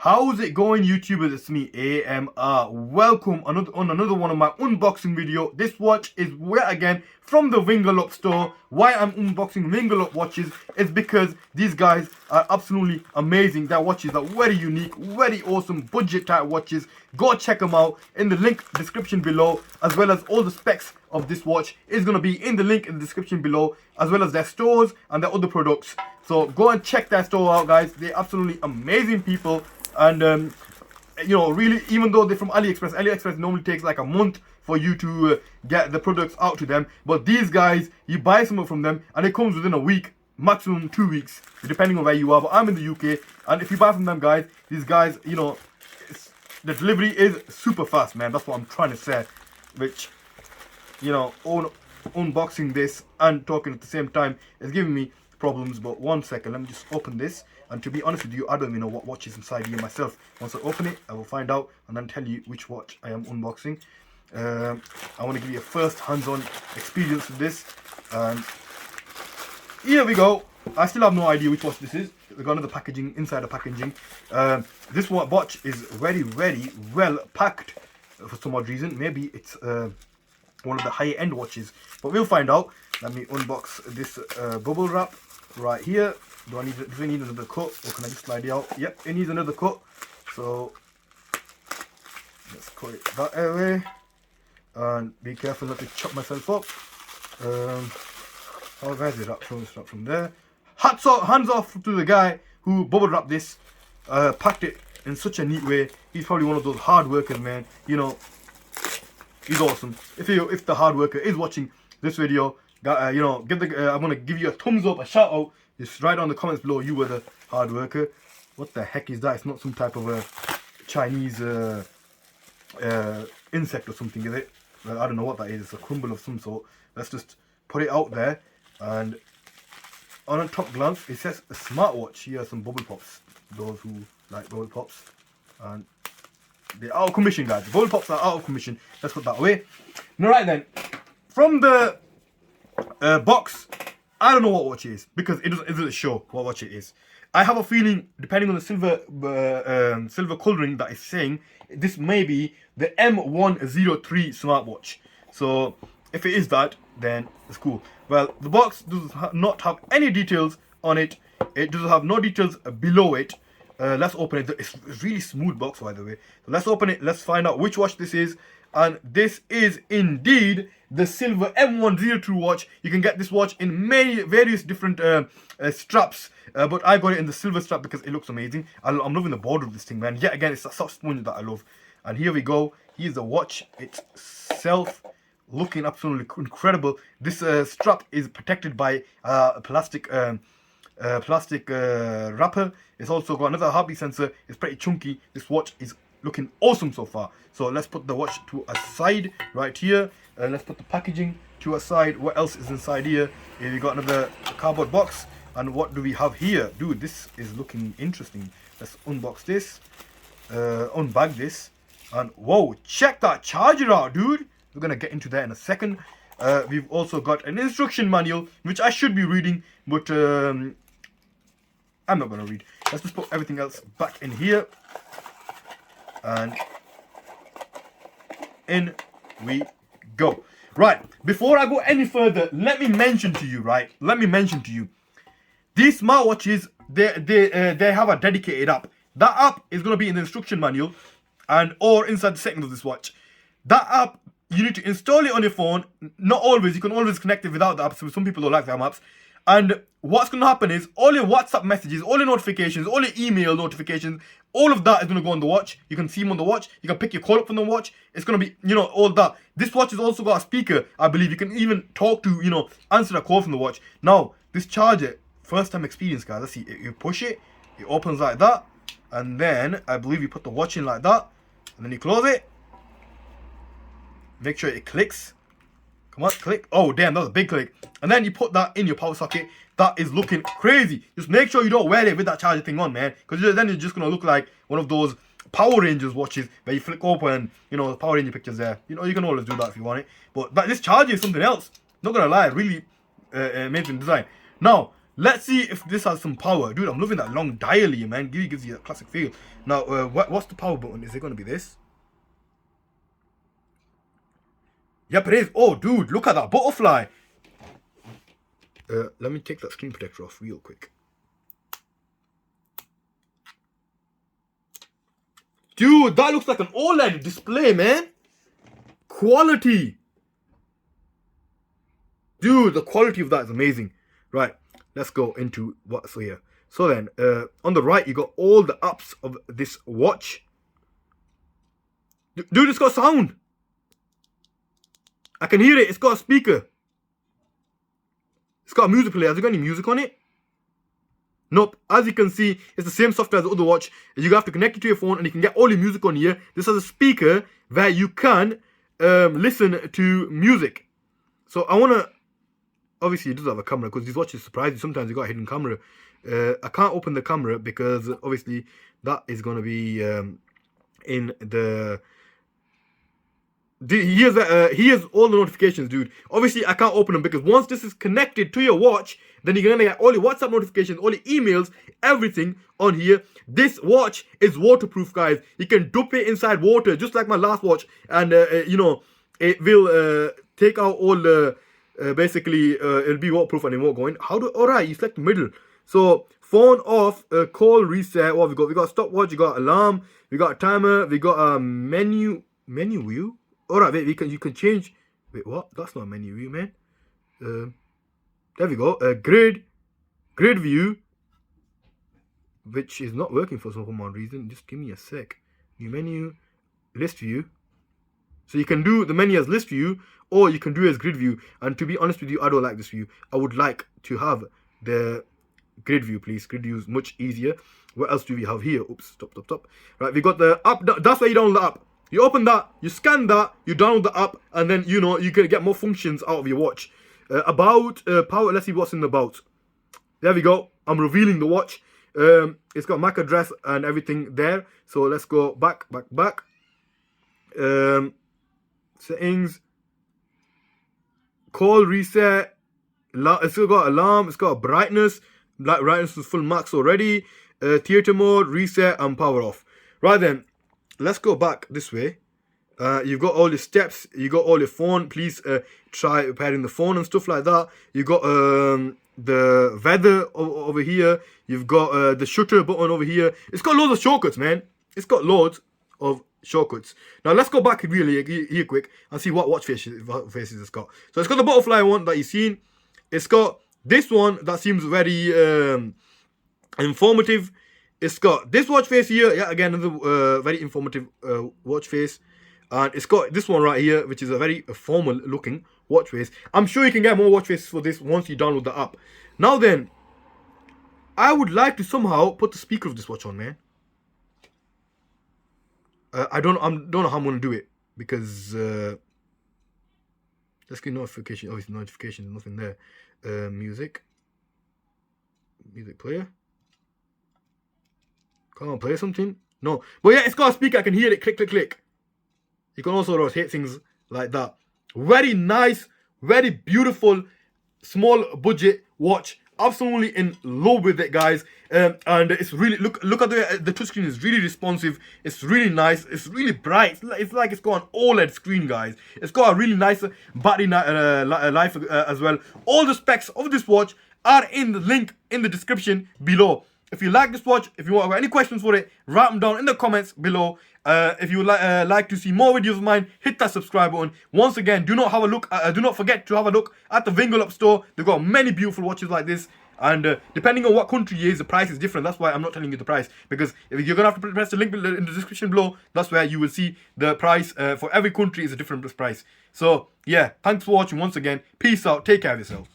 How's it going, YouTubers? It's me, AMR. Welcome on another one of my unboxing video. This watch is where again from the Wingerlup store. Why I'm unboxing Wingerlup watches is because these guys are absolutely amazing. Their watches are very unique, very awesome, budget type watches. Go check them out in the link description below, as well as all the specs of this watch is going to be in the link in the description below, as well as their stores and their other products. So go and check their store out, guys. They're absolutely amazing people. And really, even though they're from AliExpress normally takes like a month for you to get the products out to them. But these guys, you buy something from them and it comes within a week, maximum 2 weeks, depending on where you are. But I'm in the UK, and if you buy from them, guys, these guys, the delivery is super fast, man. That's what I'm trying to say. Which, unboxing this and talking at the same time is giving me problems. But 1 second, let me just open this. And to be honest with you, I don't even know what watch is inside here myself. Once I open it, I will find out and then tell you which watch I am unboxing. I want to give you a first hands-on experience with this. And here we go. I still have no idea which watch this is. We got another packaging inside the packaging. This watch is very, very well packed for some odd reason. Maybe it's one of the high-end watches, but we'll find out. Let me unbox this bubble wrap right here. Do I need another cut, or can I just slide it out? Yep, it needs another cut. So let's cut it that way, and be careful not to chop myself up. How guys did that from there? Hands off to the guy who bubble wrapped this, packed it in such a neat way. He's probably one of those hard workers, man. He's awesome. If the hard worker is watching this video, I'm gonna give you a thumbs up, a shout out. Just write down in the comments below you were the hard worker. What the heck is that? It's not some type of a Chinese insect or something, is it? Well, I don't know what that is. It's a crumble of some sort. Let's just put it out there. And on a top glance, it says a smartwatch. Here are some bubble pops. Those who like bubble pops. And they're out of commission, guys. The bubble pops are out of commission. Let's put that away. Now, right then, from the box, I don't know what watch it is because it doesn't show what watch it is. I have a feeling, depending on the silver coloring that is saying, this may be the M103 smartwatch. So if it is that, then it's cool. Well, the box does not have any details on it. It does have no details below it. Let's open it. It's a really smooth box, by the way. So let's open it. Let's find out which watch this is. And this is indeed the silver M103 watch. You can get this watch in various different straps, but I got it in the silver strap because it looks amazing. I'm loving the border of this thing, man. Yet again, it's a soft sponge that I love. And here we go. Here's the watch itself, looking absolutely incredible. This strap is protected by a plastic wrapper. It's also got another heartbeat sensor. It's pretty chunky. This watch is looking awesome so far. So let's put the watch to a side right here. Let's put the packaging to a side. What else is inside here? Here we got another cardboard box. And what do we have here? Dude, this is looking interesting. Let's unbox this, unbag this, and whoa, check that charger out, dude. We're gonna get into that in a second. We've also got an instruction manual, which I should be reading, but I'm not gonna read. Let's just put everything else back in here. And in we go. Right, before I go any further, let me mention to you, these smartwatches, they have a dedicated app. That app is going to be in the instruction manual or inside the settings of this watch. That app, you need to install it on your phone. Not always, you can always connect it without the app, so some people don't like their apps. And what's going to happen is all your WhatsApp messages, all your notifications, all your email notifications, all of that is going to go on the watch. You can see them on the watch. You can pick your call up from the watch. It's going to be, all that. This watch has also got a speaker, I believe. You can even talk to, answer a call from the watch. Now, this charger, first time experience, guys. Let's see. You push it. It opens like that. And then, I believe you put the watch in like that. And then you close it. Make sure it clicks. Come on, click. Oh, damn, that was a big click. And then you put that in your power socket. That is looking crazy. Just make sure you don't wear it with that charger thing on, man. Because then it's just going to look like one of those Power Rangers watches where you flick open, the Power Ranger pictures there. You can always do that if you want it. But this charger is something else. Not going to lie, really amazing design. Now, Let's see if this has some power. Dude, I'm loving that long dial here, man. Gives you a classic feel. Now, what's the power button? Is it going to be this? Yep, it is. Oh, dude, look at that butterfly. Let me take that screen protector off real quick. Dude, that looks like an OLED display, man. Quality. Dude, the quality of that is amazing. Right, let's go into what's here. So then, on the right, you got all the apps of this watch. Dude, it's got sound. I can hear it. It's got a speaker. It's got a music player. Has it got any music on it? Nope. As you can see, it's the same software as the other watch. You have to connect it to your phone and you can get all your music on here. This has a speaker where you can listen to music. So I want to... Obviously, it does have a camera because these watches surprise you. Sometimes you got a hidden camera. I can't open the camera because obviously that is going to be in the... Here's all the notifications, dude. Obviously, I can't open them because once this is connected to your watch, then you're gonna get all your WhatsApp notifications, all your emails, everything on here. This watch is waterproof, guys. You can dip it inside water, just like my last watch, and you know, it will take out all the basically it'll be waterproof and it won't go in. Alright, you select the middle. So phone off, call reset. What have we got? We got stopwatch, we got alarm, we got a timer, we got a menu view. Alright, wait, you can change. Wait, what? That's not a menu view, man. There we go. Grid view, which is not working for some odd reason. Just give me a sec. New menu, list view. So you can do the menu as list view, or you can do it as grid view. And to be honest with you, I don't like this view. I would like to have the grid view, please. Grid view is much easier. What else do we have here? Oops, stop. Right, we got the app. That's where you download the app. You open that, you scan that, you download the app, and then, you know, you can get more functions out of your watch. About, power, let's see what's in the about. There we go. I'm revealing the watch. It's got MAC address and everything there. So let's go back. Settings. Call reset. It's still got alarm. It's got brightness. Brightness is full max already. Theater mode, reset, and power off. Right then. Let's go back this way. You've got all your steps. You got all your phone. Please try pairing the phone and stuff like that. You got the weather over here. You've got the shutter button over here. It's got loads of shortcuts, man. It's got loads of shortcuts. Now let's go back really here quick and see what watch faces it's got. So it's got the butterfly one that you've seen. It's got this one that seems very informative. It's got this watch face here, yeah, again, another very informative watch face. And it's got this one right here, which is a very formal looking watch face. I'm sure you can get more watch faces for this once you download the app. Now then, I would like to somehow put the speaker of this watch on, man. I don't know how I'm going to do it because let's get notification. Obviously, notification, nothing there. Music player. Can't I play something? No. But yeah, it's got a speaker. I can hear it. Click. You can also rotate things like that. Very nice. Very beautiful. Small budget watch. Absolutely in love with it, guys. And it's really... Look at the touchscreen is really responsive. It's really nice. It's really bright. It's like it's got an OLED screen, guys. It's got a really nice battery life as well. All the specs of this watch are in the link in the description below. If you like this watch, if you want any questions for it, write them down in the comments below. If you would like to see more videos of mine, hit that subscribe button. Once again, do not forget to have a look at the Vingle Up store. They've got many beautiful watches like this. And depending on what country you is, the price is different. That's why I'm not telling you the price. Because if you're going to have to press the link in the description below, that's where you will see the price. For every country is a different price. So, yeah, thanks for watching once again. Peace out. Take care of yourself.